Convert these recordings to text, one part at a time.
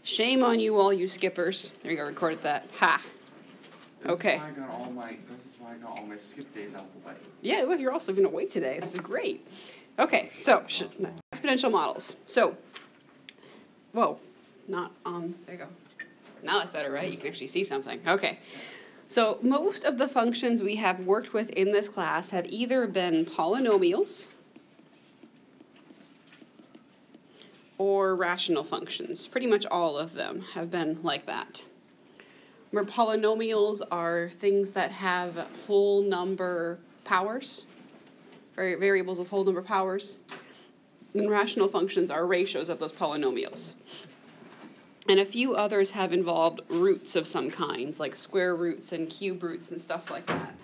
Shame on you all, you skippers. There you go, recorded that. Ha. Okay. This is why I got all my skip days out of the way. Yeah, look, you're also gonna wait today. This is great. Okay, so exponential models. So, whoa, not on. There you go. Now that's better, right? You can actually see something. Okay. So most of the functions we have worked with in this class have either been polynomials or rational functions. Pretty much all of them have been like that. Where polynomials are things that have whole number powers, variables with whole number powers, and rational functions are ratios of those polynomials. And a few others have involved roots of some kinds, like square roots and cube roots and stuff like that.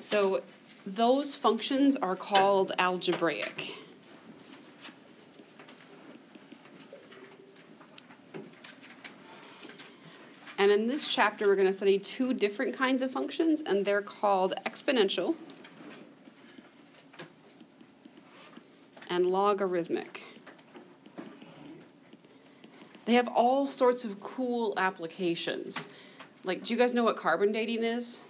So those functions are called algebraic. And in this chapter, we're going to study two different kinds of functions, and they're called exponential and logarithmic. They have all sorts of cool applications. Like, do you guys know what carbon dating is?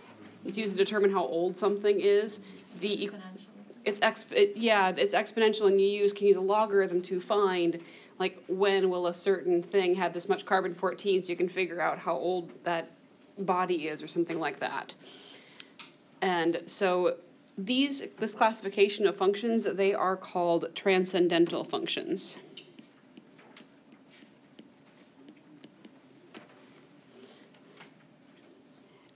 It's used to determine how old something is. It's exponential, and you can use a logarithm to find, like, when will a certain thing have this much carbon-14, so you can figure out how old that body is or something like that. And so this classification of functions, they are called transcendental functions.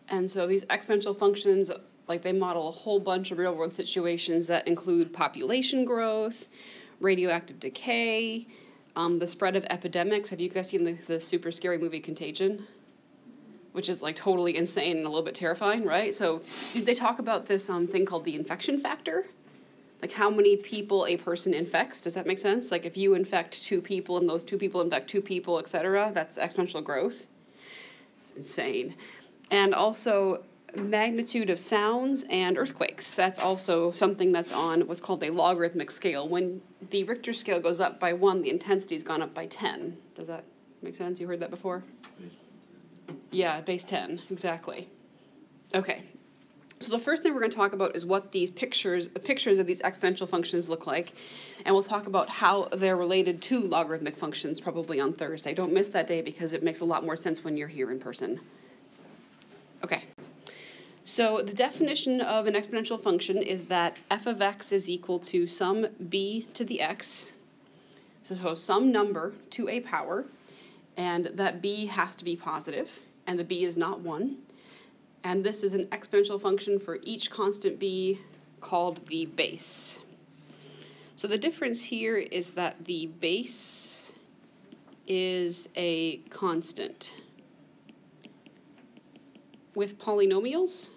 And so these exponential functions, like, they model a whole bunch of real-world situations that include population growth, radioactive decay, the spread of epidemics. Have you guys seen the super scary movie Contagion? Which is, like, totally insane and a little bit terrifying, right? So they talk about this thing called the infection factor, like how many people a person infects. Does that make sense? Like, if you infect 2 people and those 2 people infect 2 people, etc., that's exponential growth. It's insane. And also magnitude of sounds and earthquakes. That's also something that's on what's called a logarithmic scale. When the Richter scale goes up by 1, the intensity's gone up by 10. Does that make sense? You heard that before? Yeah, base 10, exactly. Okay, so the first thing we're going to talk about is what these pictures of these exponential functions look like, and we'll talk about how they're related to logarithmic functions probably on Thursday. Don't miss that day because it makes a lot more sense when you're here in person. Okay, so the definition of an exponential function is that f of x is equal to some b to the x, so some number to a power, and that b has to be positive, and the b is not 1. And this is an exponential function for each constant b called the base. So the difference here is that the base is a constant. With polynomials,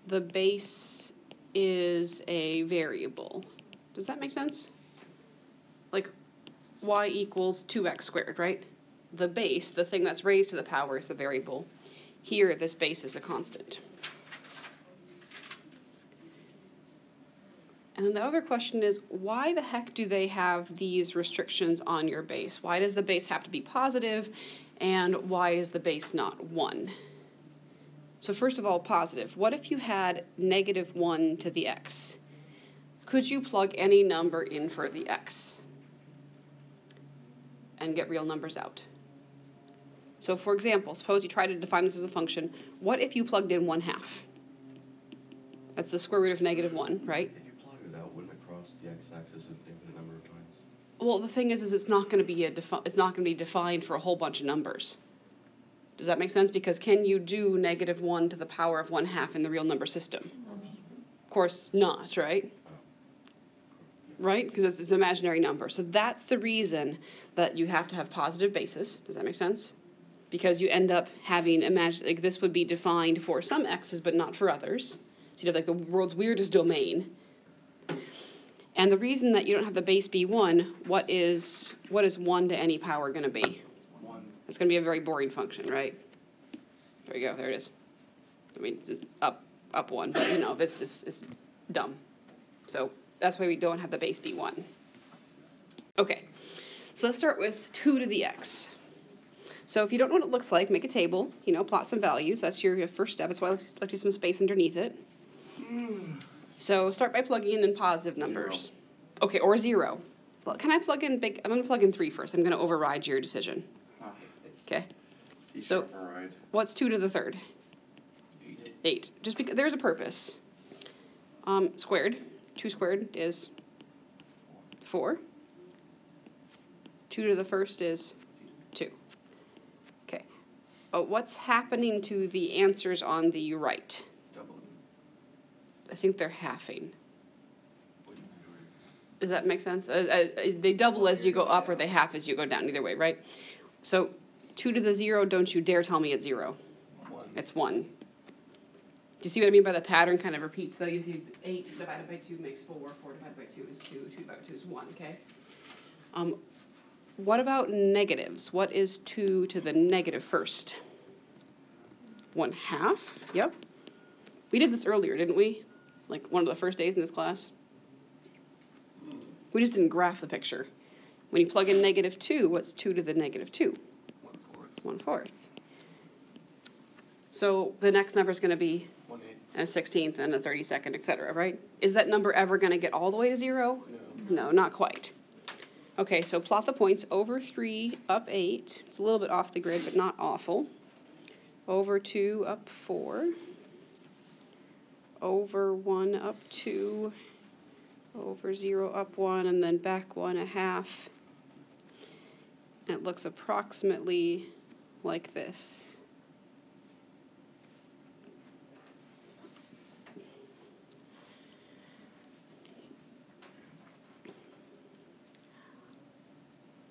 the base is a variable. Does that make sense? Like, y equals 2x squared, right? The base, the thing that's raised to the power, is the variable. Here, this base is a constant. And then the other question is, why the heck do they have these restrictions on your base? Why does the base have to be positive, and why is the base not 1? So first of all, positive. What if you had negative 1 to the x? Could you plug any number in for the x and get real numbers out? So for example, suppose you try to define this as a function. What if you plugged in 1/2? That's the square root of negative 1, right? If you plug it out, wouldn't it cross the x-axis an infinite number of times? Well, the thing is it's not going to be defined for a whole bunch of numbers. Does that make sense? Because can you do negative 1 to the power of 1/2 in the real number system? Of course not, right? Right? Because it's an imaginary number. So that's the reason that you have to have positive bases. Does that make sense? Because you end up having, like, this would be defined for some x's but not for others. So you'd have, like, the world's weirdest domain. And the reason that you don't have the base be 1, what is 1 to any power going to be? 1. It's going to be a very boring function, right? There you go. There it is. I mean, it's up up 1. You know, it's dumb. So that's why we don't have the base be 1. Okay, so let's start with 2 to the x. So if you don't know what it looks like, make a table, you know, plot some values. That's your first step. That's why I left you some space underneath it. So start by plugging in positive numbers. 0. Okay, or 0. Well, can I plug in big? I'm going to plug in 3 first. I'm going to override your decision. Okay. So what's 2 to the third? 8. Just because there's a purpose. Squared. 2 squared is 4. 2 to the first is 2. Okay. What's happening to the answers on the right? Doubling. I think they're halving. Does that make sense? They double as you go up, or they half as you go down. Either way, right? So 2 to the 0, don't you dare tell me it's 0. 1. It's 1. Do you see what I mean by the pattern kind of repeats, though? You see 8 divided by 2 makes 4. 4 divided by 2 is 2. 2 divided by 2 is 1, okay? What about negatives? What is 2 to the negative first? 1/2, yep. We did this earlier, didn't we? Like one of the first days in this class. We just didn't graph the picture. When you plug in -2, what's 2 to the -2? 1/4. So the next number is going to be 1/8. and a 16th and a 32nd, etc., right? Is that number ever going to get all the way to 0? No, not quite. Okay, so plot the points over 3, up 8. It's a little bit off the grid, but not awful. Over 2, up 4. Over 1, up 2. Over 0, up 1, and then back 1/2. And it looks approximately like this.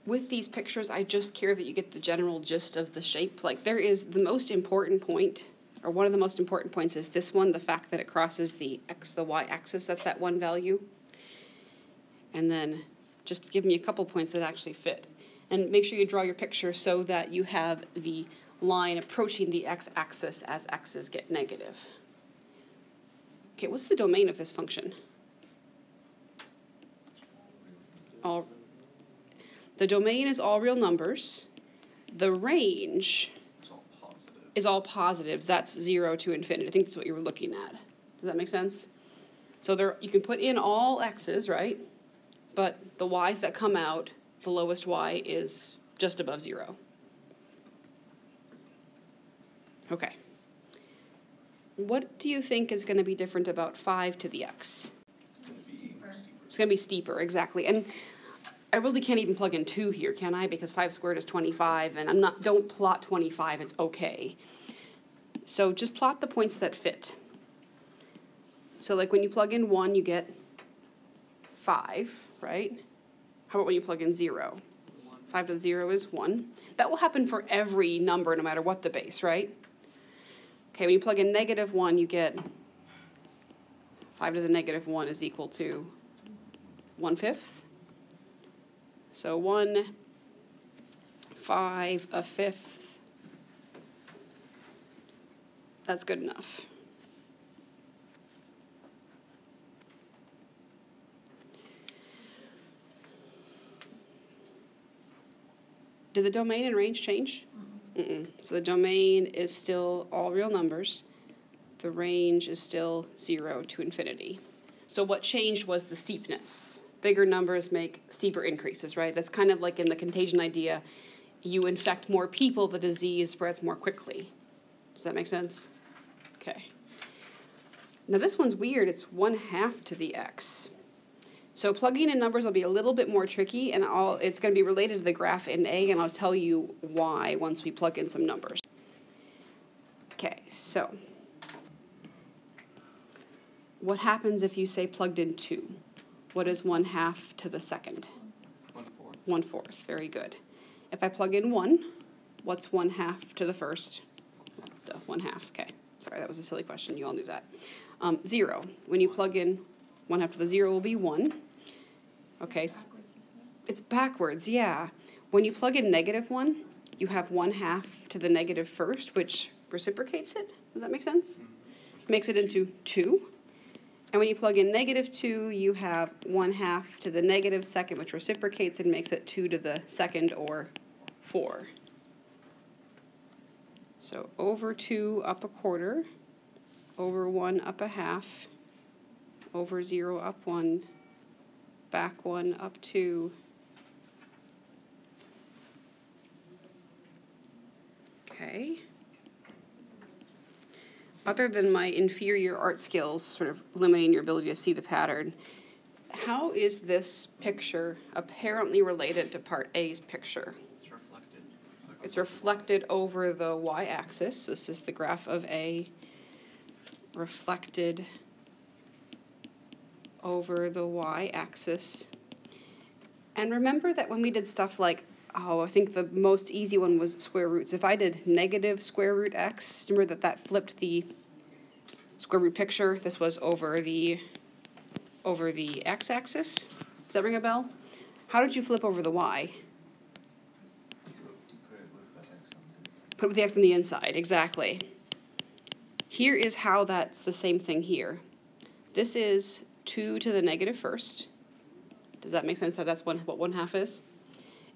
With these pictures, I just care that you get the general gist of the shape. Like, there is the most important point, or one of the most important points is this one, the fact that it crosses the y-axis at that one value. And then just give me a couple points that actually fit. And make sure you draw your picture so that you have the line approaching the x-axis as x's get negative. Okay, what's the domain of this function? The domain is all real numbers. The range is all positives. That's 0 to infinity. I think that's what you were looking at. Does that make sense? So there, you can put in all x's, right? But the y's that come out, the lowest y is just above 0. Okay. What do you think is going to be different about 5 to the x? It's going to be steeper, exactly. And I really can't even plug in 2 here, can I? Because 5 squared is 25, and don't plot 25, it's okay. So just plot the points that fit. So like when you plug in 1, you get 5, right? How about when you plug in 0? 5 to the 0 is 1. That will happen for every number, no matter what the base, right? Okay, when you plug in -1, you get 5 to the -1 is equal to 1/5. So 1, 5, 1/5. That's good enough. Did the domain and range change? So the domain is still all real numbers. The range is still 0 to infinity. So what changed was the steepness. Bigger numbers make steeper increases, right? That's kind of like in the contagion idea. You infect more people, the disease spreads more quickly. Does that make sense? Okay. Now this one's weird. It's 1/2 to the x. So plugging in numbers will be a little bit more tricky, and it's going to be related to the graph in A, and I'll tell you why once we plug in some numbers. Okay, so what happens if you say plugged in 2? What is 1/2 to the second? 1/4. 1/4, very good. If I plug in 1, what's 1/2 to the first? 1/2, okay. Sorry, that was a silly question. You all knew that. 0, when you plug in 1/2 to the 0 will be 1. Okay, so it's backwards, yeah. When you plug in -1, you have 1/2 to the negative first, which reciprocates it. Does that make sense? makes it into 2. And when you plug in -2, you have 1/2 to the -2nd, which reciprocates and makes it 2 to the 2nd, or 4. So over 2 up 1/4, over 1 up 1/2, over 0 up 1, back 1 up 2. Okay. Other than my inferior art skills sort of limiting your ability to see the pattern, how is this picture apparently related to part A's picture? It's reflected. It's reflected over the y-axis. This is the graph of A reflected over the y-axis. And remember that when we did stuff like, I think the most easy one was square roots. If I did negative square root x, remember that flipped the square root picture. This was over the x-axis. Does that ring a bell? How did you flip over the y? Put it with the x on the inside, exactly. Here is how that's the same thing here. This is 2 to the -1st. Does that make sense? How that's what 1/2 is?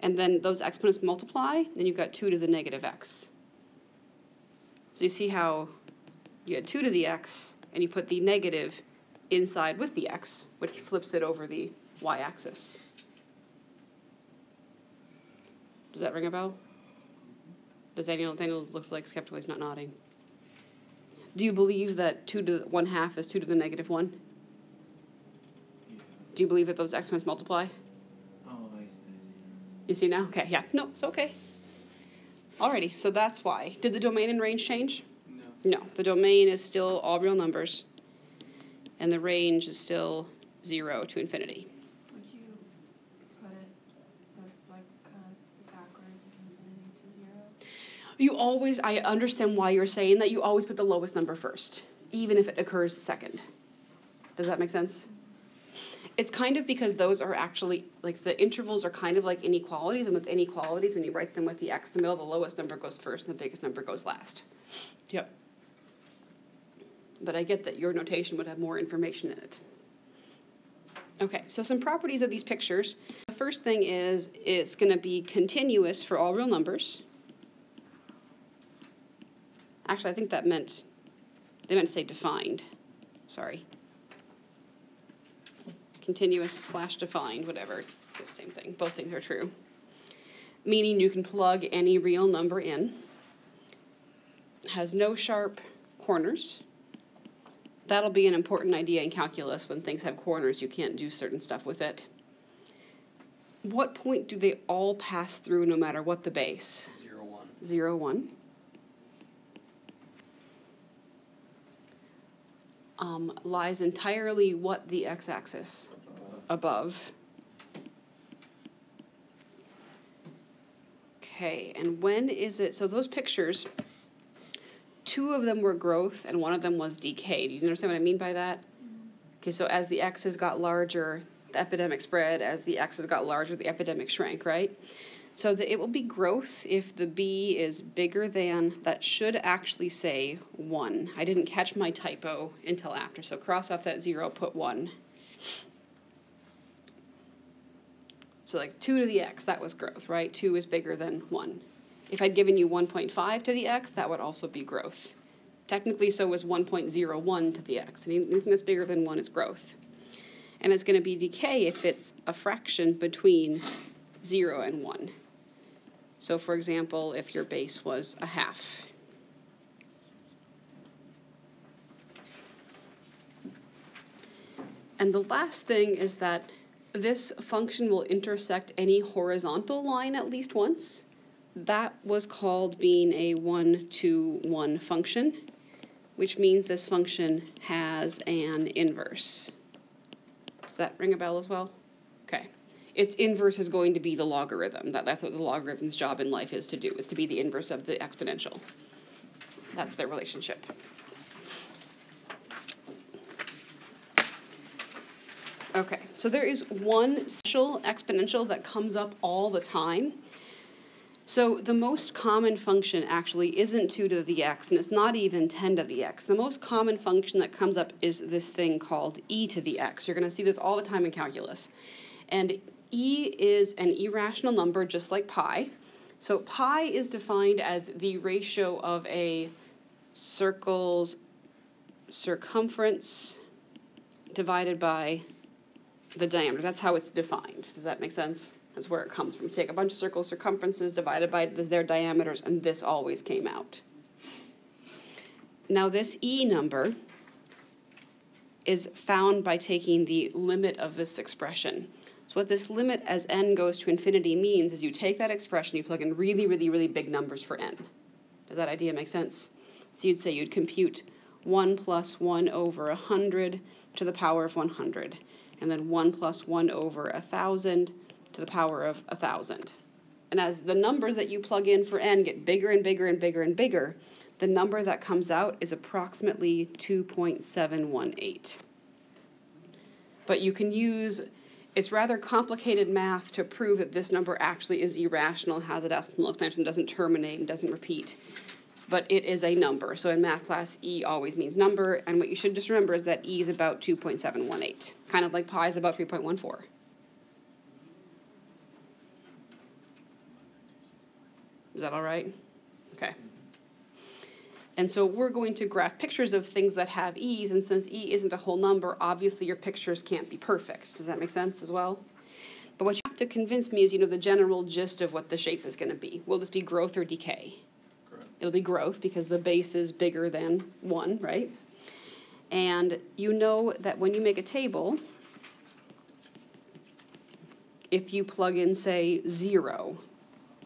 And then those exponents multiply, then you've got 2 to the -x. So you see how you had 2 to the x, and you put the negative inside with the x, which flips it over the y-axis. Does that ring a bell? Does Daniel looks like skeptical, he's not nodding. Do you believe that 2 to 1/2 is 2 to the -1? Yeah. Do you believe that those exponents multiply? Oh, I see. You see now? Okay, yeah. No, it's okay. Alrighty, so that's why. Did the domain and range change? No. No, the domain is still all real numbers, and the range is still 0 to infinity. Would you put it like backwards, like infinity to 0? You always, I understand why you're saying that, you always put the lowest number first, even if it occurs second. Does that make sense? It's kind of because those are actually, like the intervals are kind of like inequalities, and with inequalities, when you write them with the x in the middle, the lowest number goes first and the biggest number goes last. Yep. But I get that your notation would have more information in it. Okay, so some properties of these pictures. The first thing is it's going to be continuous for all real numbers. Actually, I think they meant to say defined. Sorry. Continuous / defined, whatever, the same thing. Both things are true. Meaning you can plug any real number in. Has no sharp corners. That'll be an important idea in calculus. When things have corners, you can't do certain stuff with it. What point do they all pass through no matter what the base? 0, 1. 0, 1. Lies entirely what the x-axis? Above. Okay, and when is it, so those pictures, 2 of them were growth and 1 of them was decay. Do you understand what I mean by that? Okay, so as the x's got larger, the epidemic spread. As the x's got larger, the epidemic shrank, right? So it will be growth if the b is bigger than, that should actually say 1. I didn't catch my typo until after, so cross off that 0, put 1. So like 2 to the x, that was growth, right? 2 is bigger than 1. If I'd given you 1.5 to the x, that would also be growth. Technically, so was 1.01 to the x. And anything that's bigger than 1 is growth. And it's going to be decay if it's a fraction between 0 and 1. So for example, if your base was 1/2. And the last thing is that this function will intersect any horizontal line at least once. That was called being a 1-to-1 function, which means this function has an inverse. Does that ring a bell as well? Okay. Its inverse is going to be the logarithm. That's what the logarithm's job in life is to do, is to be the inverse of the exponential. That's their relationship. Okay, so there is one special exponential that comes up all the time. So the most common function actually isn't 2 to the x, and it's not even 10 to the x. The most common function that comes up is this thing called e to the x. You're going to see this all the time in calculus. And e is an irrational number, just like pi. So pi is defined as the ratio of a circle's circumference divided by the diameter. That's how it's defined. Does that make sense? That's where it comes from. Take a bunch of circle circumferences divided by their diameters, and this always came out. Now this e number is found by taking the limit of this expression. So what this limit as n goes to infinity means is you take that expression, you plug in really, really, really big numbers for n. Does that idea make sense? So you'd say you'd compute 1 plus 1 over 100 to the power of 100, and then 1 plus 1 over 1,000 to the power of 1,000. And as the numbers that you plug in for n get bigger and bigger and bigger and bigger, the number that comes out is approximately 2.718. But you can use, it's rather complicated math to prove that this number actually is irrational, has a decimal expansion, doesn't terminate, and doesn't repeat. But it is a number. So in math class, e always means number, and what you should just remember is that e is about 2.718, kind of like pi is about 3.14. Is that all right? Okay. And so we're going to graph pictures of things that have e's, and since e isn't a whole number, obviously your pictures can't be perfect. Does that make sense as well? But what you have to convince me is, the general gist of what the shape is going to be. Will this be growth or decay? Correct. It'll be growth because the base is bigger than 1, right? And you know that when you make a table, if you plug in, say, 0,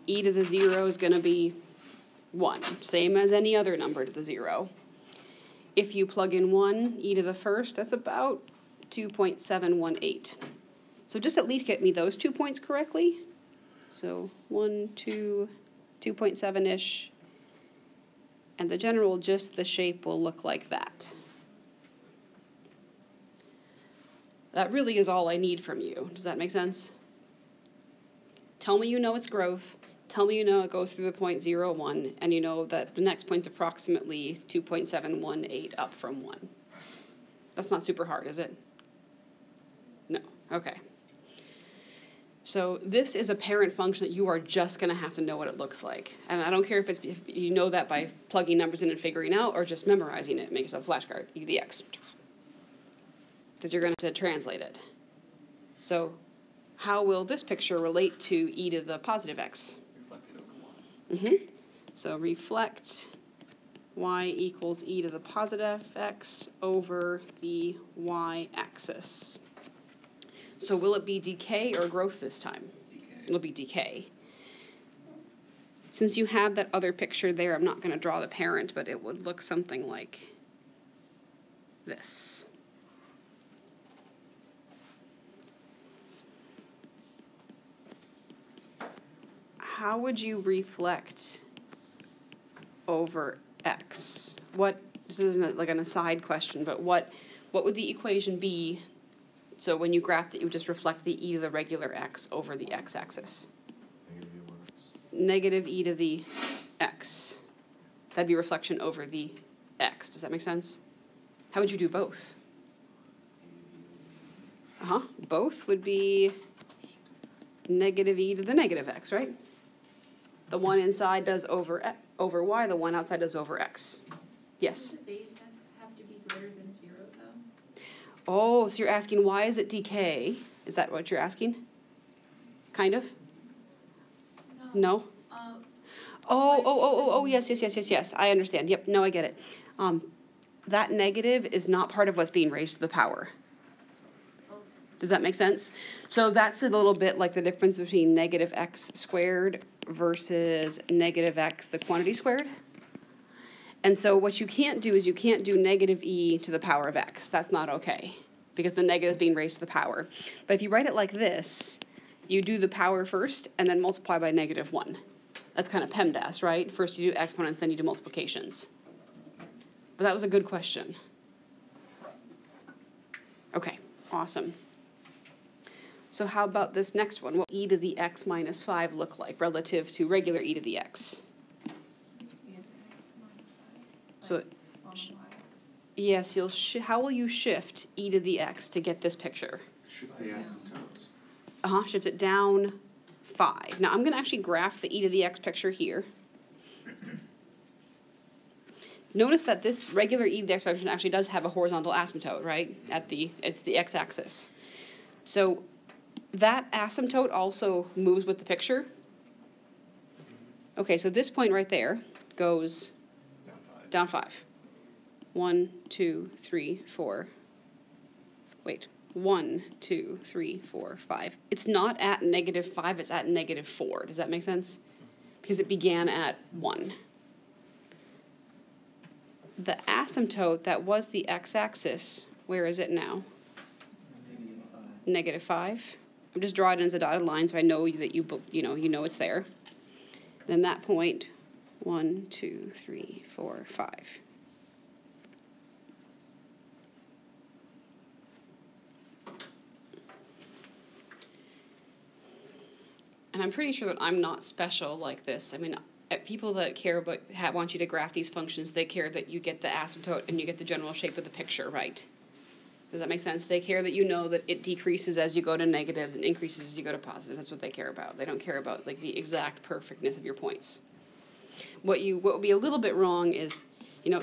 e to the 0 is going to be 1, same as any other number to the 0. If you plug in 1, e to the first, that's about 2.718. So just at least get me those 2 points correctly. So 1, 2, 2.7-ish. And the general, just the shape will look like that. That really is all I need from you. Does that make sense? Tell me you know it's growth. Tell me you know it goes through the point 0, 1, and you know that the next point's approximately 2.718 up from 1. That's not super hard, is it? No. Okay. So this is a parent function that you are just going to have to know what it looks like. And I don't care if you know that by plugging numbers in and figuring out, or just memorizing it. Make yourself a flashcard, e to the x. Because you're going to have to translate it. So how will this picture relate to e to the positive x? So reflect y equals e to the positive x over the y-axis. So will it be decay or growth this time? Decay. It'll be decay. Since you have that other picture there, I'm not going to draw the parent, but it would look something like this. How would you reflect over x? This isn't like an aside question, but what would the equation be? So when you graphed it, you would just reflect the e to the regular x over the x-axis. Negative e to the x. That'd be reflection over the x. Does that make sense? How would you do both? Both would be negative e to the negative x, right? The one inside does over y, the one outside does over x. Yes? Does the base have to be greater than 0, though? Oh, so you're asking why is it decay? Is that what you're asking? Kind of? No? Yes. I understand. Yep, no, I get it. That negative is not part of what's being raised to the power. Does that make sense? So that's a little bit like the difference between negative x squared versus negative x, the quantity squared. And so what you can't do is you can't do negative e to the power of x. That's not okay, because the negative is being raised to the power. But if you write it like this, you do the power first and then multiply by negative 1. That's kind of PEMDAS, right? First you do exponents, then you do multiplications. But that was a good question. Okay, awesome. So how about this next one? What will e to the x minus 5 look like relative to regular e to the x? E to the x minus 5. So Like, on the y. yes, how will you shift e to the x to get this picture? Shift the asymptotes. Shift it down 5. Now I'm going to actually graph the e to the x picture here. Notice that this regular e to the x function actually does have a horizontal asymptote, right? It's the x-axis. So that asymptote also moves with the picture. Okay, so this point right there goes Down 5. down 5. 1, 2, 3, 4. Wait. 1, 2, 3, 4, 5. It's not at -5, it's at -4. Does that make sense? Because it began at 1. The asymptote that was the x-axis, where is it now? -5. I'm just drawing it as a dotted line so I know that you know it's there. Then that point, 1, 2, 3, 4, 5. And I'm pretty sure that I'm not special like this. I mean, people that care about want you to graph these functions, they care that you get the asymptote and you get the general shape of the picture right. Does that make sense? They care that you know that it decreases as you go to negatives and increases as you go to positives. That's what they care about. They don't care about like the exact perfectness of your points. What would be a little bit wrong is,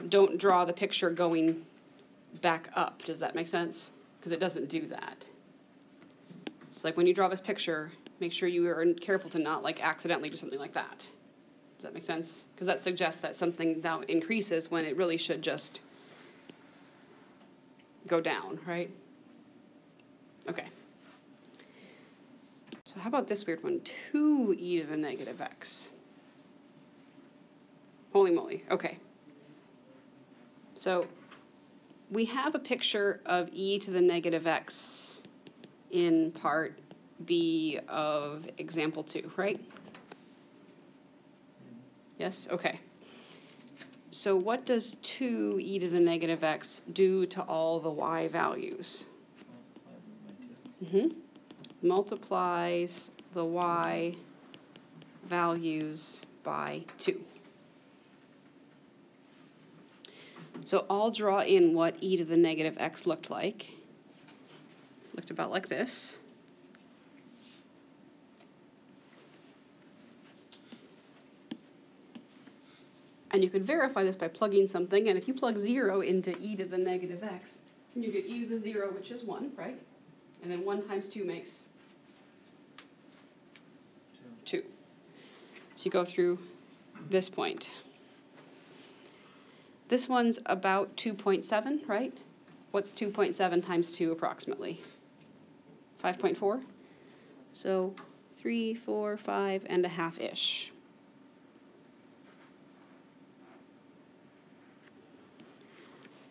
don't draw the picture going back up. Does that make sense? Because it doesn't do that. It's like when you draw this picture, make sure you are careful to not like accidentally do something like that. Does that make sense? Because that suggests that something now increases when it really should just go down, right? Okay. So how about this weird one? 2e to the negative x. Holy moly. Okay. So we have a picture of e to the negative x in part B of example 2, right? Yes? Okay. So what does 2e to the negative x do to all the y values? Multiplies the y values by 2. So I'll draw in what e to the negative x looked like. Looked about like this. And you could verify this by plugging something, and if you plug 0 into e to the negative x, you get e to the 0, which is 1, right? And then 1 times 2 makes 2. So you go through this point. This one's about 2.7, right? What's 2.7 times 2 approximately? 5.4? So 3, 4, 5 and a half-ish.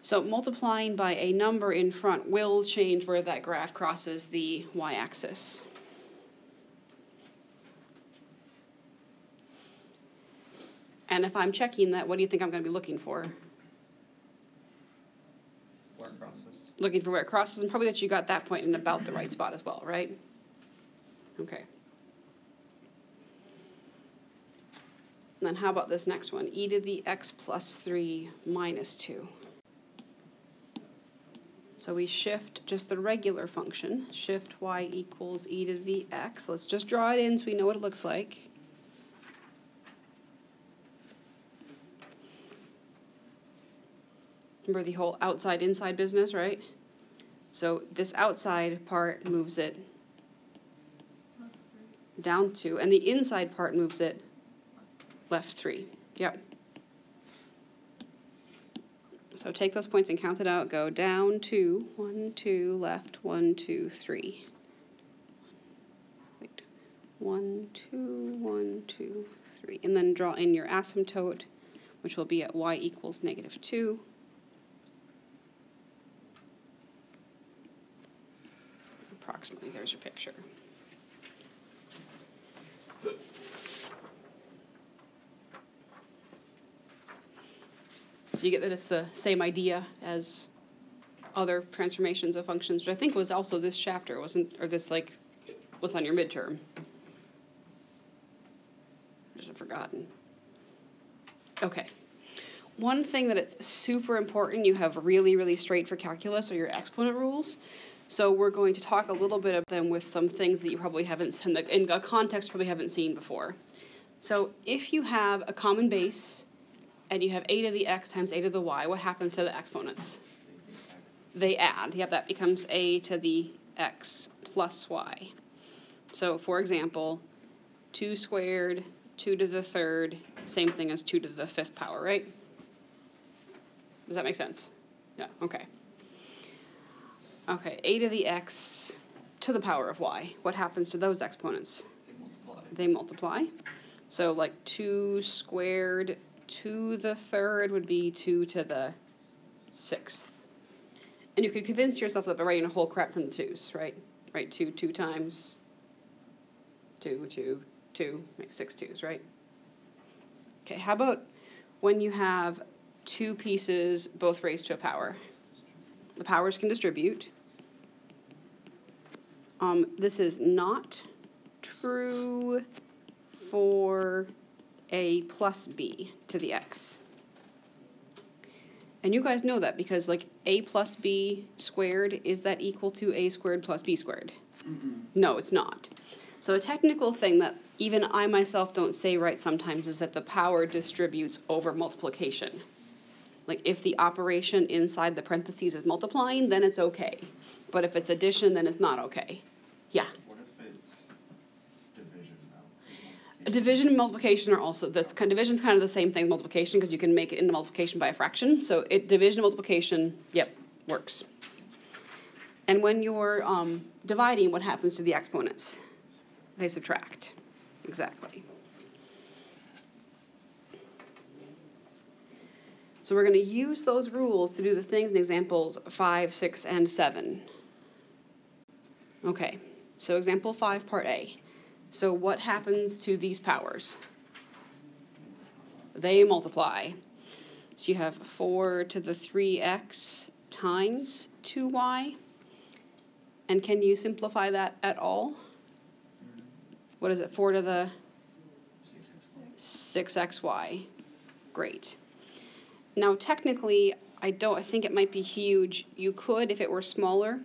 So multiplying by a number in front will change where that graph crosses the y-axis. And if I'm checking that, what do you think I'm going to be looking for? Where it crosses. Looking for where it crosses, and probably that you got that point in about the right spot as well, right? Okay. And then how about this next one? E to the x plus 3 minus 2. So we shift just the regular function. Shift y equals e to the x. Let's just draw it in so we know what it looks like. Remember the whole outside-inside business, right? So this outside part moves it down 2, and the inside part moves it left 3. Yep. So take those points and count it out. Go down 2, 1, 2, left, 1, 2, 3. Wait, 1, 2, 1, 2, 3. And then draw in your asymptote, which will be at y equals negative 2. Approximately, there's your picture. So you get that it's the same idea as other transformations of functions, which I think was also this chapter, wasn't, or this like was on your midterm. I just have forgotten. Okay. One thing that it's super important you have really, really straight for calculus are your exponent rules. So we're going to talk a little bit about them with some things that you probably haven't, in a context probably haven't seen before. So if you have a common base and you have a to the x times a to the y, what happens to the exponents? They add. Yep, that becomes a to the x plus y. So for example, 2 squared, 2 to the third, same thing as 2 to the fifth power, right? Does that make sense? Yeah, okay. Okay, a to the x to the power of y. What happens to those exponents? They multiply. So like 2 squared to the third would be 2 to the sixth. And you could convince yourself that by writing a whole crap ton of 2's, right? Right, 2 times 2, 2, 2, makes 6 2's, right? Okay, how about when you have 2 pieces both raised to a power? The powers can distribute. This is not true for a plus b to the x. And you guys know that because like a plus b squared, is that equal to a squared plus b squared? Mm-mm. No, it's not. So a technical thing that even I myself don't say right sometimes is that the power distributes over multiplication. Like if the operation inside the parentheses is multiplying, then it's okay. But if it's addition, then it's not okay. Yeah? What if it's division now? Division and multiplication are also, division is kind of the same thing as multiplication because you can make it into multiplication by a fraction. So division and multiplication, yep, works. And when you're dividing, what happens to the exponents? They subtract. Exactly. So we're going to use those rules to do the things in examples 5, 6, and 7. Okay, so example 5, part A. So what happens to these powers? They multiply. So you have 4 to the 3x times 2y. And can you simplify that at all? What is it, 4 to the 6xy? Great. Now, technically, I think it might be huge. You could, if it were smaller,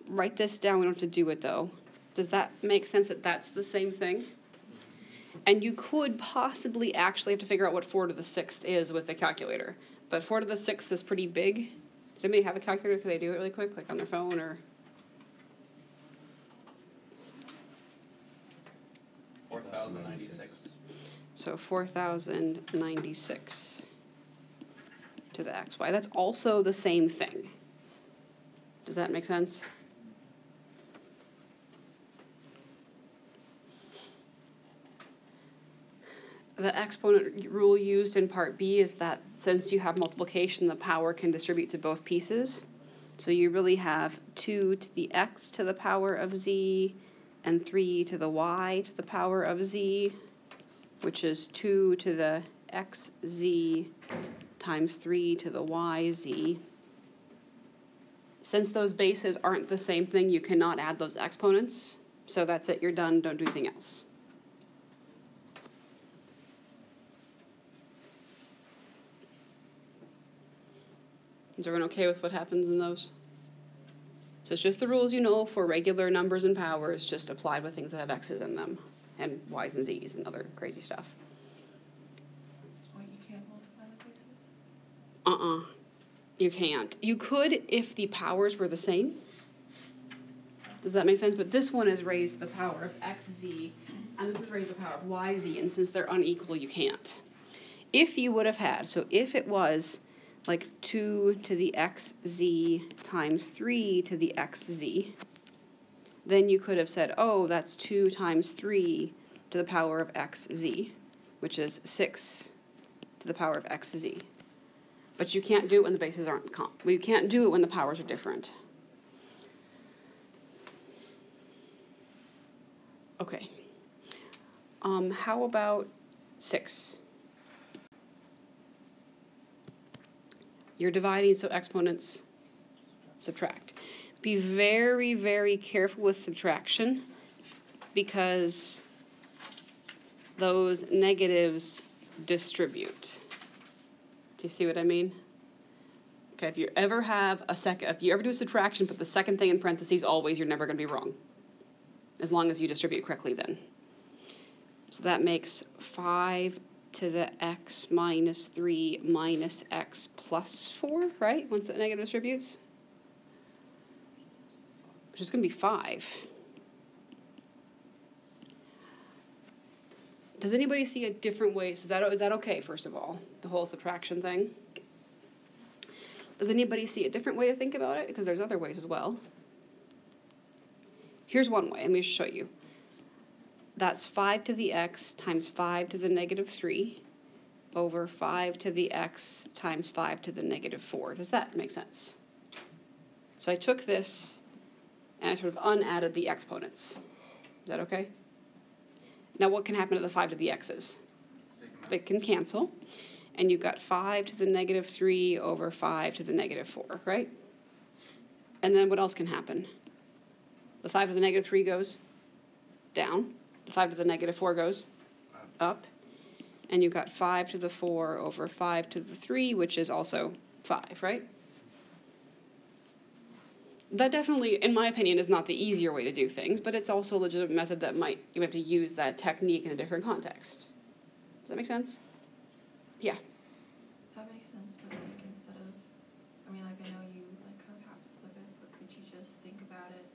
write this down. We don't have to do it, though. Does that make sense that that's the same thing? And you could possibly actually have to figure out what 4 to the 6th is with a calculator. But 4 to the 6th is pretty big. Does anybody have a calculator? Can they do it really quick, like on their phone or? 4,096. So 4,096 to the xy. That's also the same thing. Does that make sense? The exponent rule used in part B is that since you have multiplication, the power can distribute to both pieces. So you really have 2 to the x to the power of z and 3 to the y to the power of z, which is 2 to the xz times 3 to the yz. Since those bases aren't the same thing, you cannot add those exponents. So that's it, you're done, don't do anything else. Is everyone okay with what happens in those? So it's just the rules you know for regular numbers and powers, just applied with things that have x's in them, and y's and z's and other crazy stuff. Oh, you can't multiply the bases? You can't. You could if the powers were the same. Does that make sense? But this one is raised to the power of xz, and this is raised to the power of yz, and since they're unequal, you can't. If you would have had, so if it was like 2 to the xz times 3 to the xz, then you could have said, oh, that's 2 times 3 to the power of xz, which is 6 to the power of xz. But you can't do it when the bases aren't you can't do it when the powers are different. Okay. How about 6? You're dividing, so exponents subtract. Be very, very careful with subtraction because those negatives distribute. Do you see what I mean? Okay, if you ever do a subtraction, put the second thing in parentheses always, you're never going to be wrong. As long as you distribute correctly then. So that makes 5 to the x minus 3 minus x plus 4, right? Once that negative distributes. Which is going to be 5. Does anybody see a different way? Is that okay, first of all, the whole subtraction thing? Does anybody see a different way to think about it? Because there's other ways as well. Here's one way. Let me show you. That's 5 to the x times 5 to the negative 3 over 5 to the x times 5 to the negative 4. Does that make sense? So I took this and I sort of unadded the exponents. Is that okay? Now what can happen to the 5 to the x's? They can cancel. And you've got 5 to the negative 3 over 5 to the negative 4, right? And then what else can happen? The 5 to the negative 3 goes down. The 5 to the negative 4 goes up. And you've got 5 to the 4 over 5 to the 3, which is also 5, right? That definitely, in my opinion, is not the easier way to do things, but it's also a legitimate method that you have to use that technique in a different context. Does that make sense? Yeah. That makes sense, but like instead of, I mean, like I know you like kind of have to flip it, but could you just think about it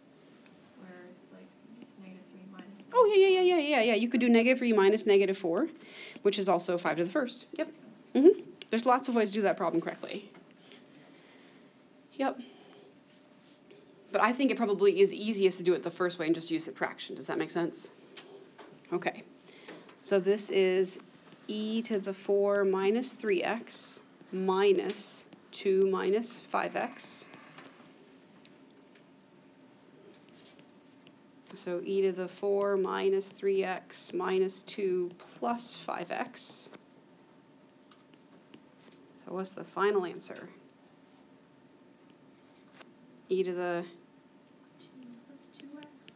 where it's like just negative 3 minus negative Oh, yeah. You could do negative 3 minus negative 4, which is also 5 to the first. Yep. There's lots of ways to do that problem correctly. Yep. But I think it probably is easiest to do it the first way and just use subtraction. Does that make sense? Okay. So this is e to the 4 minus 3x minus 2 minus 5x. So e to the 4 minus 3x minus 2 plus 5x. So what's the final answer? E to the...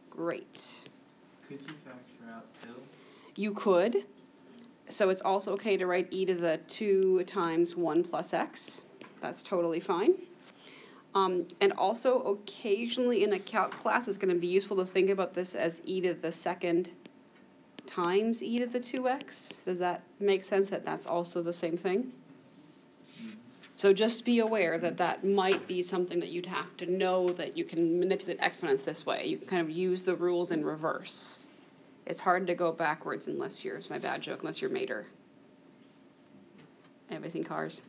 Great. Could you factor out 2? You could. So it's also okay to write e to the 2 times 1 plus x. That's totally fine. And also occasionally in a calc class it's going to be useful to think about this as e to the second times e to the 2x. Does that make sense that that's also the same thing? So just be aware that that might be something that you'd have to know, that you can manipulate exponents this way. You can kind of use the rules in reverse. It's hard to go backwards unless you're, it's my bad joke, unless you're Mater. Anybody seen Cars?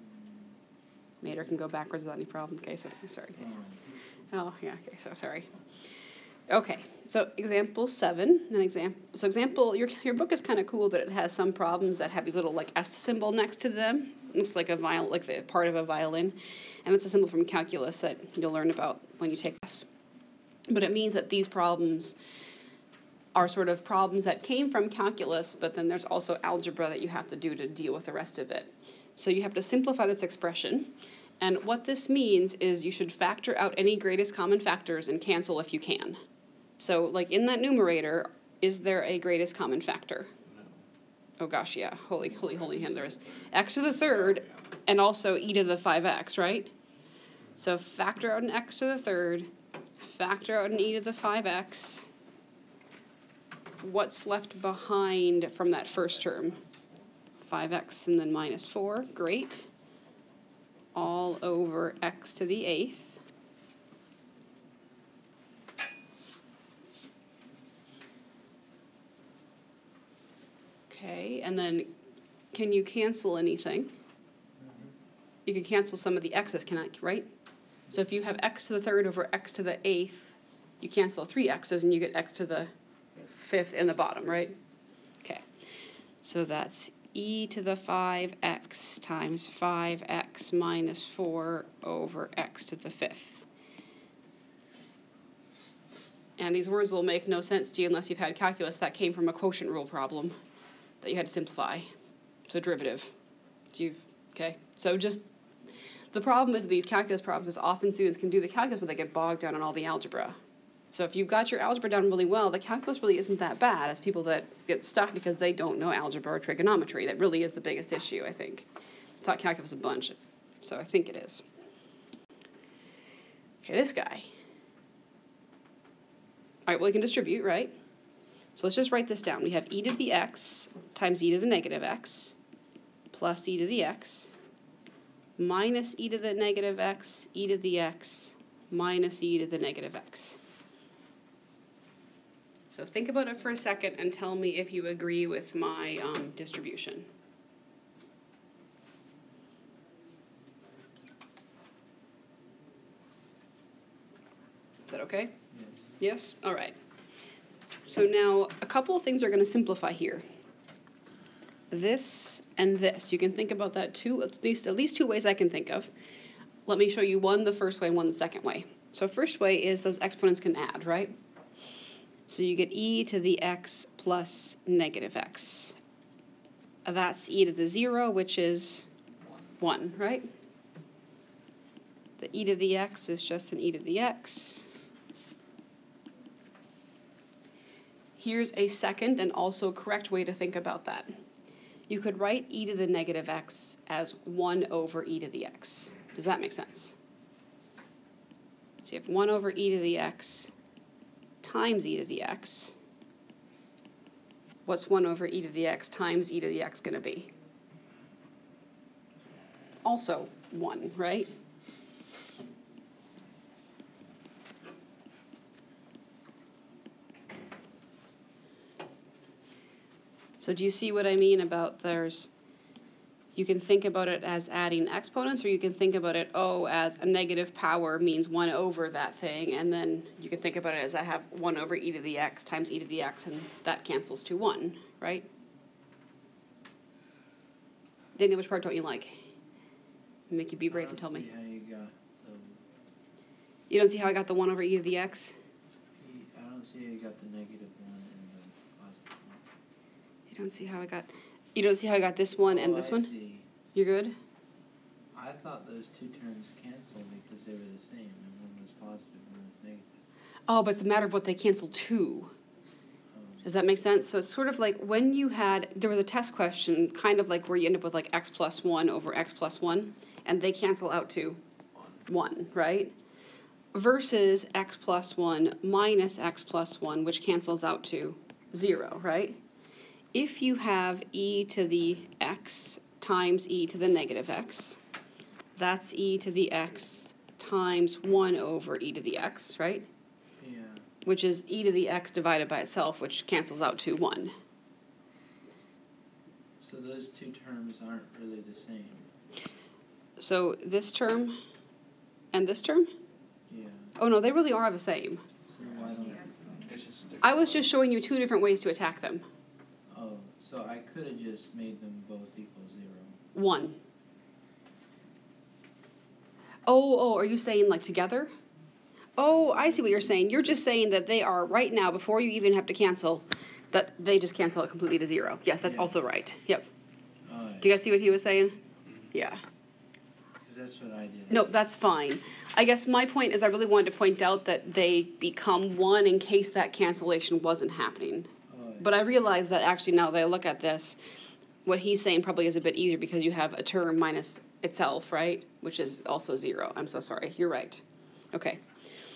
Mater can go backwards without any problem. Okay, so, sorry. Oh, yeah, okay, so sorry. Okay, so example 7, your book is kind of cool that it has some problems that have these little like S symbol next to them. It looks like like the part of a violin, and it's a symbol from calculus that you'll learn about when you take this. But it means that these problems are sort of problems that came from calculus, but then there's also algebra that you have to do to deal with the rest of it. So you have to simplify this expression, and what this means is you should factor out any greatest common factors and cancel if you can. So like in that numerator, is there a greatest common factor? Oh gosh, yeah, holy hand, there is. X to the third, and also e to the 5x, right? So factor out an x to the third, factor out an e to the 5x. What's left behind from that first term? 5x and then minus 4, great. All over x to the 8th. Okay, and then can you cancel anything? You can cancel some of the x's, right? So if you have x to the third over x to the 8th, you cancel 3 x's and you get x to the 5th in the bottom, right? Okay, so that's e to the 5x times 5x minus 4 over x to the 5th. And these words will make no sense to you unless you've had calculus. That came from a quotient rule problem that you had to simplify. So derivative. Okay, so just The problem is with these calculus problems is often students can do the calculus, but they get bogged down on all the algebra. So if you've got your algebra done really well, the calculus really isn't that bad as people that get stuck because they don't know algebra or trigonometry. That really is the biggest issue, I think. I taught calculus a bunch, so I think it is. Okay, this guy. All right, well, we can distribute, right? So let's just write this down. We have e to the x times e to the negative x plus e to the x minus e to the negative x, e to the x minus e to the negative x. So think about it for a second and tell me if you agree with my distribution. Is that okay? Yes? All right. So now a couple of things are going to simplify here. This and this. You can think about that too, at least two ways I can think of. Let me show you one the first way and one the second way. So first way is those exponents can add, right? So you get e to the x plus negative x. That's e to the 0, which is 1, right? The e to the x is just an e to the x. Here's a second and also correct way to think about that. You could write e to the negative x as 1 over e to the x. Does that make sense? So you have 1 over e to the x times e to the x. What's 1 over e to the x times e to the x going to be? Also 1, right? So do you see what I mean about you can think about it as adding exponents, or you can think about it, as a negative power means 1 over that thing, and then you can think about it as I have 1 over e to the x times e to the x, and that cancels to 1, right? Daniel, which part don't you like? Make you be brave and tell me. How you got You don't see how I got the 1 over e to the x? I don't see how you got the negative 1 and the positive 1. You don't see how I got this one and this one? See. You're good? I thought those two terms canceled because they were the same, and one was positive and one was negative. Oh, but it's a matter of what they cancel to. Does that make sense? So it's sort of like when there was a test question, kind of like where you end up with like x plus 1 over x plus 1, and they cancel out to 1, right? Versus x plus 1 minus x plus 1, which cancels out to 0, right? If you have e to the x times e to the negative x, that's e to the x times 1 over e to the x, right? Yeah. Which is e to the x divided by itself, which cancels out to 1. So those two terms aren't really the same. So this term and this term? Yeah. Oh no, they really are the same. So why don't... It's just different. I was just showing you two different ways to attack them. Oh, so I could have just made them both equal 0. 1. Oh, are you saying like together? Oh, I see what you're saying. You're just saying that they are right now, before you even have to cancel, that they just cancel it completely to 0. Yes, that's also right. Yep. Do you guys see what he was saying? Yeah. Because that's what I did. No, that's fine. I guess my point is I really wanted to point out that they become 1 in case that cancellation wasn't happening. But I realize that actually now that I look at this, what he's saying probably is a bit easier because you have a term minus itself, right? Which is also 0. I'm so sorry. You're right. Okay.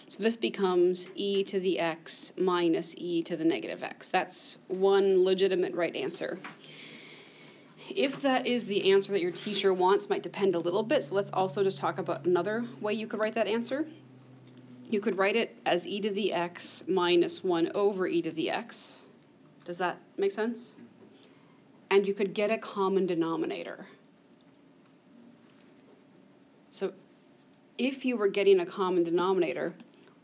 So this becomes e to the x minus e to the negative x. That's one legitimate right answer. If that is the answer that your teacher wants, might depend a little bit. So let's also just talk about another way you could write that answer. You could write it as e to the x minus 1 over e to the x. Does that make sense? And you could get a common denominator. So if you were getting a common denominator,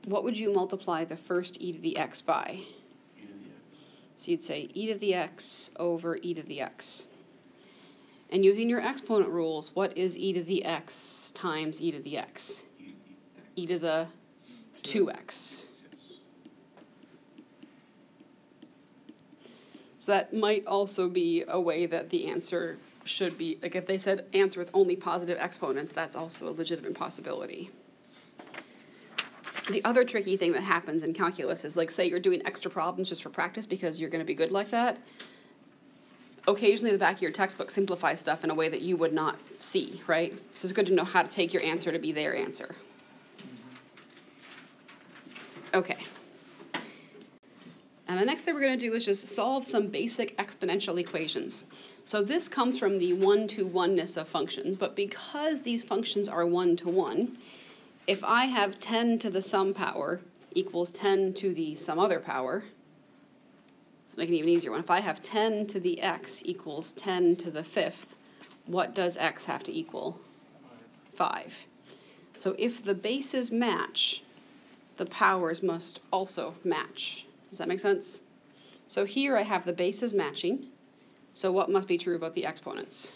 what would you multiply the first e to the x by? E to the x. So you'd say e to the x over e to the x. And using your exponent rules, what is e to the x times e to the x? E to the 2x. So that might also be a way that the answer should be, like if they said answer with only positive exponents, that's also a legitimate possibility. The other tricky thing that happens in calculus is, like, say you're doing extra problems just for practice because you're going to be good like that. Occasionally the back of your textbook simplifies stuff in a way that you would not see, right? So it's good to know how to take your answer to be their answer. Okay. And the next thing we're going to do is just solve some basic exponential equations. So this comes from the one-to-oneness of functions, but because these functions are one-to-one, if I have 10 to the some power equals 10 to the some other power, let's make an even easier one. If I have 10 to the x equals 10 to the fifth, what does x have to equal? 5. So if the bases match, the powers must also match. Does that make sense? So here I have the bases matching. So what must be true about the exponents?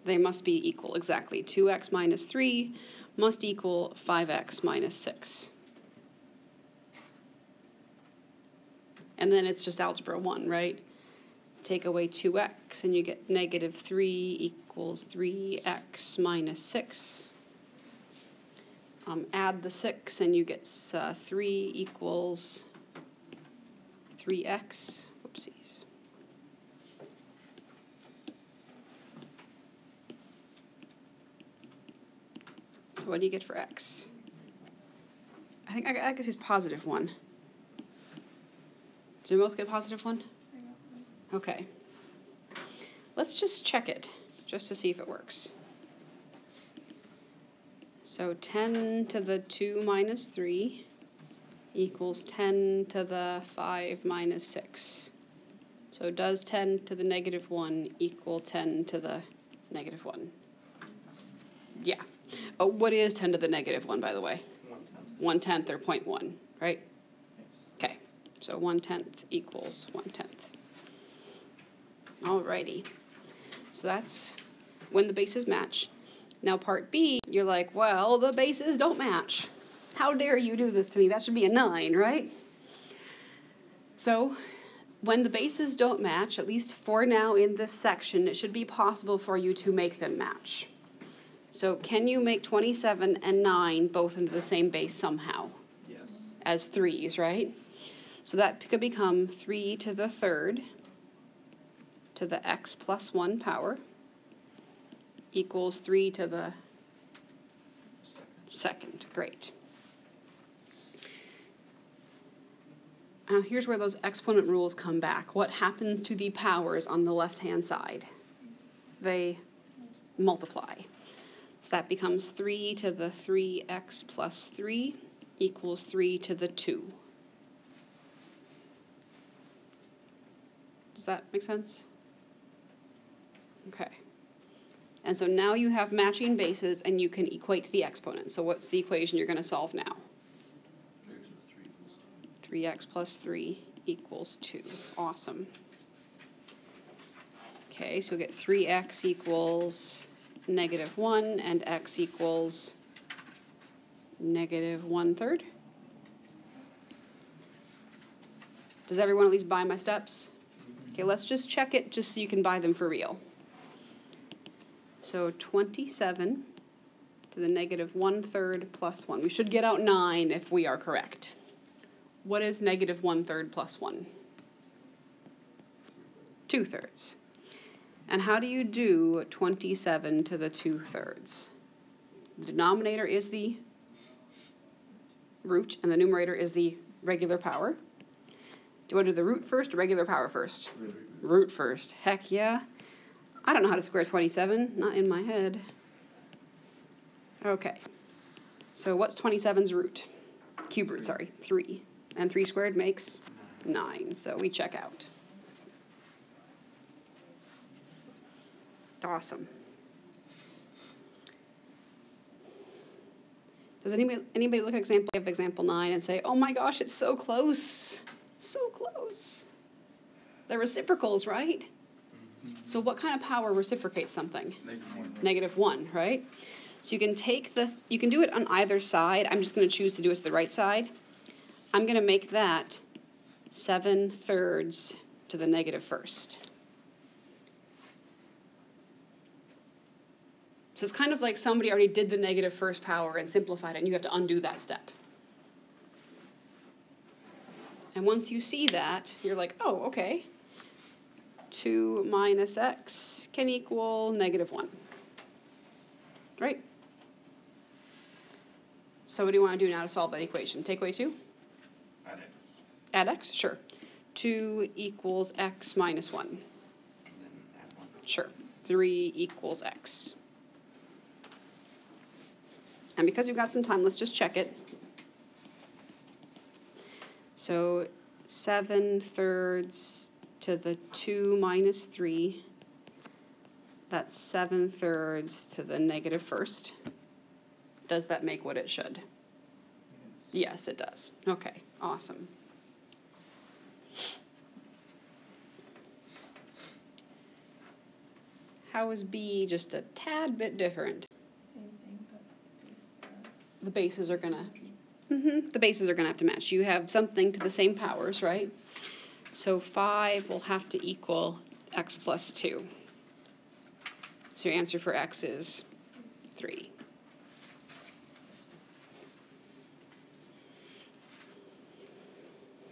They must be equal, exactly. 2x minus 3 must equal 5x minus 6. And then it's just algebra 1, right? Take away 2x and you get negative 3 equals 3x minus 6. Add the 6 and you get 3 equals 3x. Whoopsies. So what do you get for x? I guess it's positive 1. Did most get positive 1? Okay. Let's just check it, just to see if it works. So 10 to the 2 minus 3 equals 10 to the 5 minus 6. So does 10 to the negative 1 equal 10 to the negative 1? Yeah. Oh, what is 10 to the negative 1, by the way? 1/10 or 0.1, right? Okay. So 1/10 equals 1/10. Alrighty. So that's when the bases match. Now part B, you're like, well, the bases don't match. How dare you do this to me? That should be a 9, right? So when the bases don't match, at least for now in this section, it should be possible for you to make them match. So can you make 27 and 9 both into the same base somehow? Yes. As 3's, right? So that could become 3 to the third to the x plus 1 power equals 3 to the second. Great. Now here's where those exponent rules come back. What happens to the powers on the left-hand side? They multiply. So that becomes 3 to the 3x plus 3 equals 3 to the 2. Does that make sense? Okay. And so now you have matching bases and you can equate the exponents. So what's the equation you're going to solve now? 3x plus 3 equals 2. Awesome. Okay, so we get 3x equals negative 1 and x equals negative 1/3. Does everyone at least buy my steps? Okay, let's just check it just so you can buy them for real. So 27 to the negative 1/3 plus 1. We should get out 9 if we are correct. What is negative 1/3 plus 1? 2/3. And how do you do 27 to the 2/3? The denominator is the root and the numerator is the regular power. Do you want to do the root first or regular power first? Root first. Heck yeah. I don't know how to square 27. Not in my head. Okay. So what's 27's root? Cube root, sorry. 3. And 3 squared makes 9. So we check out. Awesome. Does anybody look at example 9 and say, oh my gosh, it's so close. It's so close. They're reciprocals, right? So what kind of power reciprocates something? Negative 1, right? So you can you can do it on either side. I'm just going to choose to do it to the right side. I'm going to make that 7/3 to the negative first. So it's kind of like somebody already did the negative first power and simplified it, and you have to undo that step. And once you see that, you're like, oh, okay. 2 minus x can equal -1. Right? So what do you want to do now to solve that equation? Take away 2? Add x. Add x? Sure. 2 equals x minus 1. And then add 1. Sure. 3 equals x. And because we've got some time, let's just check it. So 7/3 to the 2 minus 3. That's 7/3 to the -1st. Does that make what it should? Yes, it does. Okay, awesome. How is B just a tad bit different? Same thing, but The bases are gonna, the bases are gonna have to match. You have something to the same powers, right? So 5 will have to equal x plus 2. So your answer for x is 3.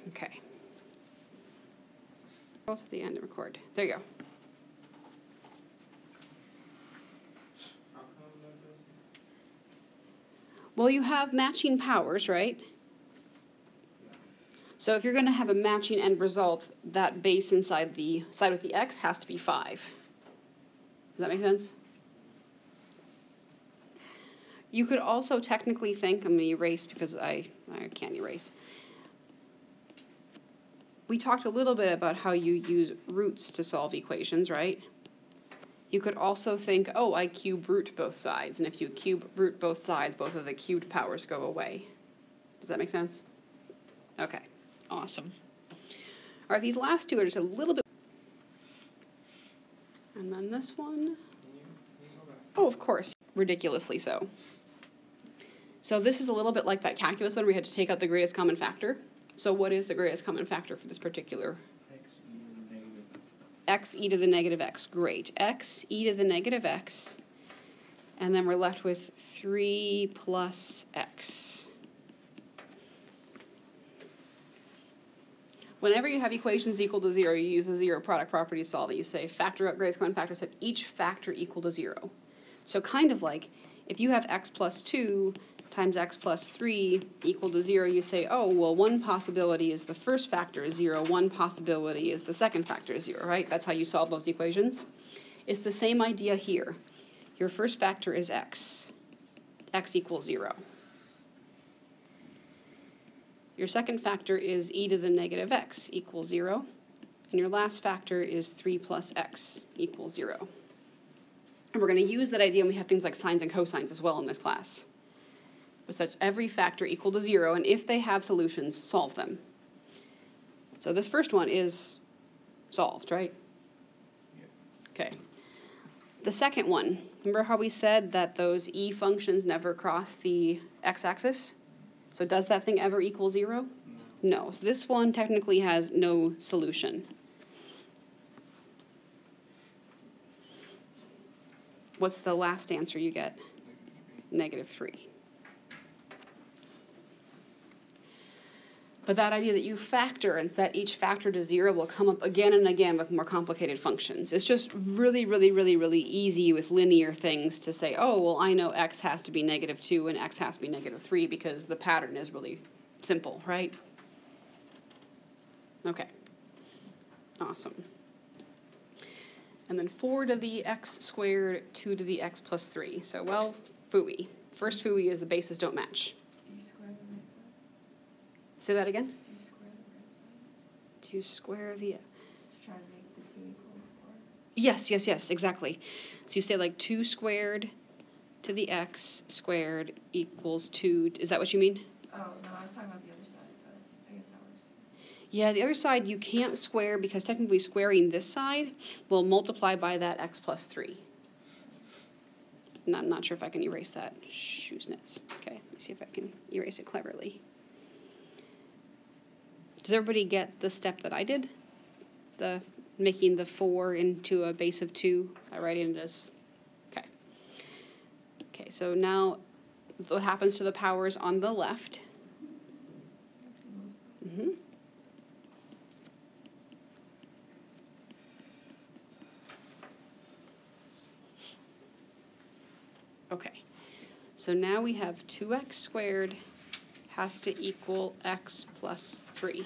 Okay. Go to the end and record. There you go. Well, you have matching powers, right? So if you're going to have a matching end result, that base inside the side with the x has to be 5. Does that make sense? You could also technically think, I'm going to erase because I can't erase. We talked a little bit about how you use roots to solve equations, right? You could also think, oh, I cube root both sides. And if you cube root both sides, both of the cubed powers go away. Does that make sense? Okay, awesome. All right, these last two are just a little bit. And then this one. Oh, of course, ridiculously so. So this is a little bit like that calculus one where we had to take out the greatest common factor. So what is the greatest common factor for this particular? X e to the negative x. Great. X e to the negative x. And then we're left with 3 plus x. Whenever you have equations equal to 0, you use the zero product property to solve it. You say factor out greatest common factor, set each factor equal to 0. So kind of like if you have x plus 2 times x plus 3 equal to 0, you say, oh, well, one possibility is the first factor is 0, one possibility is the second factor is 0, right? That's how you solve those equations. It's the same idea here. Your first factor is x. X equals 0. Your second factor is e to the negative x equals 0. And your last factor is 3 plus x equals 0. And we're going to use that idea when we have things like sines and cosines as well in this class. Such every factor equal to 0, and if they have solutions, solve them. So this first one is solved, right? Yeah. Okay. The second one, remember how we said that those e functions never cross the x-axis? So does that thing ever equal 0? No. So this one technically has no solution. What's the last answer you get? -3. But that idea that you factor and set each factor to 0 will come up again and again with more complicated functions. It's just really, really, really, really easy with linear things to say, oh, well, I know x has to be -2 and x has to be -3 because the pattern is really simple, right? Okay. Awesome. And then 4 to the x squared, 2 to the x plus 3. So, well, phooey. First phooey is the bases don't match. Say that again? Do you square the right side? To square the... To try to make the 2 equal 4. Yes, exactly. So you say like 2 squared to the x squared equals 2. Is that what you mean? Oh, no, I was talking about the other side, but I guess that works. Yeah, the other side you can't square because technically squaring this side will multiply by that x plus 3. And I'm not sure if I can erase that. Schusnitz. Okay, let me see if I can erase it cleverly. Does everybody get the step that I did? The making the 4 into a base of 2 by writing it as, okay. Okay, so now what happens to the powers on the left? Mm-hmm. Okay, so now we have 2x squared has to equal x plus 3.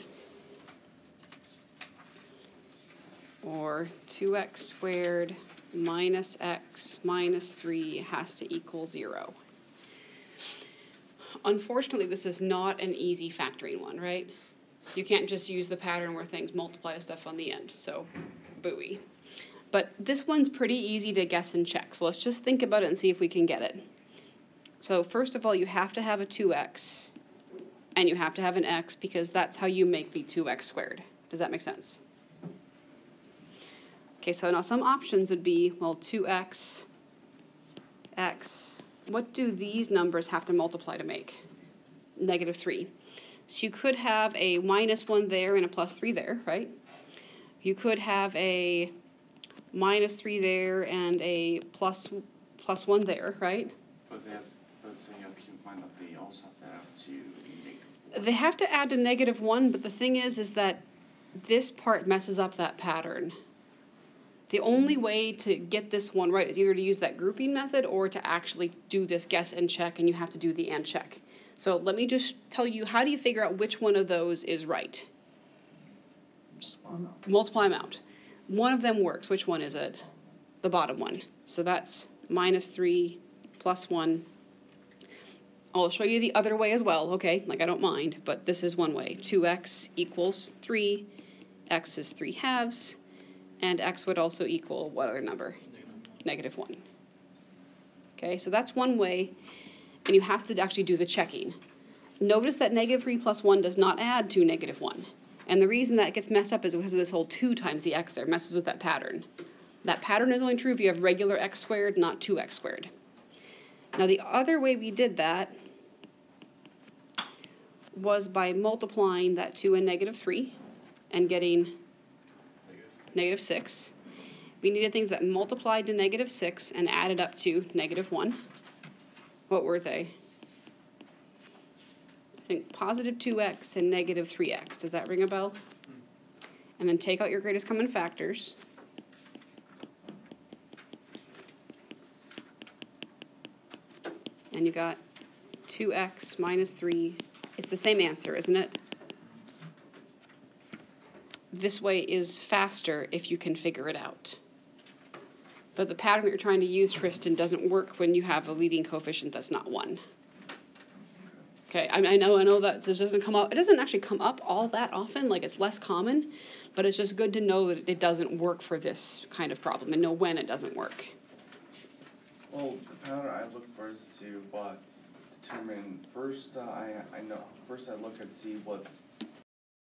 Or 2x squared minus x minus 3 has to equal 0. Unfortunately, this is not an easy factoring one, right? You can't just use the pattern where things multiply to stuff on the end, so booey. But this one's pretty easy to guess and check, so let's just think about it and see if we can get it. So first of all, you have to have a 2x, and you have to have an x, because that's how you make the 2x squared. Does that make sense? Okay, so now some options would be, well, 2x, x. What do these numbers have to multiply to make? Negative 3. So you could have a minus 1 there and a plus 3 there, right? You could have a minus 3 there and a plus 1 there, right? But so you have to keep in mind that they also have to add to negative. They have to add to negative 1, but the thing is that this part messes up that pattern. The only way to get this one right is either to use that grouping method or to actually do this guess and check, and you have to do the and check. So let me just tell you, how do you figure out which one of those is right? Just multiply them out. One of them works. Which one is it? The bottom one. So that's minus 3 plus 1. I'll show you the other way as well, okay? Like, I don't mind, but this is one way. 2x equals 3. X is 3 halves. And x would also equal what other number? Negative 1. Okay, so that's one way, and you have to actually do the checking. Notice that negative 3 plus 1 does not add to negative 1. And the reason that gets messed up is because of this whole 2 times the x there. It messes with that pattern. That pattern is only true if you have regular x squared, not 2x squared. Now the other way we did that was by multiplying that 2 and negative 3 and getting negative 6. We needed things that multiplied to negative 6 and added up to negative 1. What were they? I think positive 2x and negative 3x. Does that ring a bell? And then take out your greatest common factors. And you got 2x minus 3. It's the same answer, isn't it? This way is faster if you can figure it out. But the pattern that you're trying to use, Tristan, doesn't work when you have a leading coefficient that's not 1. Okay, I know that this doesn't come up. It doesn't actually come up all that often, like it's less common, but it's just good to know that it doesn't work for this kind of problem and know when it doesn't work. Well, the pattern I look for is to determine first. I look and see what's